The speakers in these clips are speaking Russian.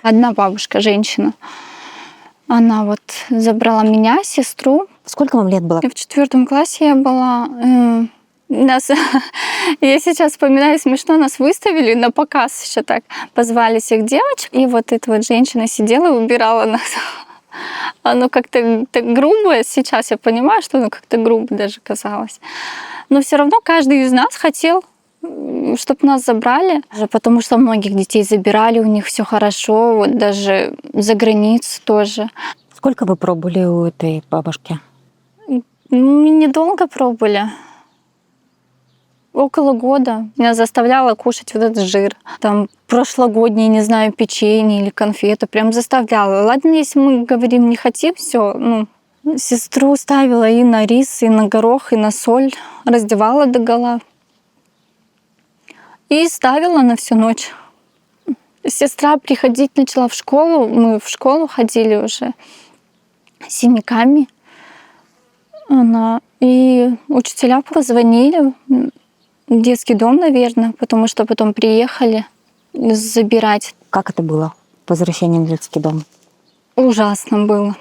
Одна бабушка, женщина. Она вот забрала меня, сестру. Сколько вам лет было? В 4 классе я была. Нас, я сейчас вспоминаю, смешно, нас выставили на показ еще так. Позвали всех девочек, и вот эта вот женщина сидела и убирала нас. Оно как-то так грубо, сейчас я понимаю, что оно как-то грубо даже казалось. Но все равно каждый из нас хотел, чтобы нас забрали, потому что многих детей забирали, у них все хорошо, вот даже за границу тоже. Сколько вы пробыли у этой бабушки? Мы недолго пробыли. Около года. Меня заставляла кушать вот этот жир. Там прошлогодние, не знаю, печенье или конфеты. Прям заставляла. Ладно, если мы говорим, не хотим, все. Сестру ставила и на рис, и на горох, и на соль. Раздевала догола. И ставила на всю ночь. Сестра приходить начала в школу. Мы в школу ходили уже синяками. И учителя позвонили. Детский дом, наверное, потому что потом приехали забирать. Как это было, возвращение в детский дом? Ужасно было.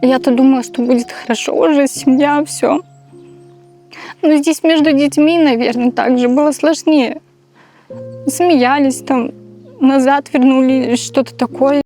Я-то думала, что будет хорошо уже, семья, все. Но здесь между детьми, наверное, также было сложнее. Смеялись там, назад вернули, что-то такое.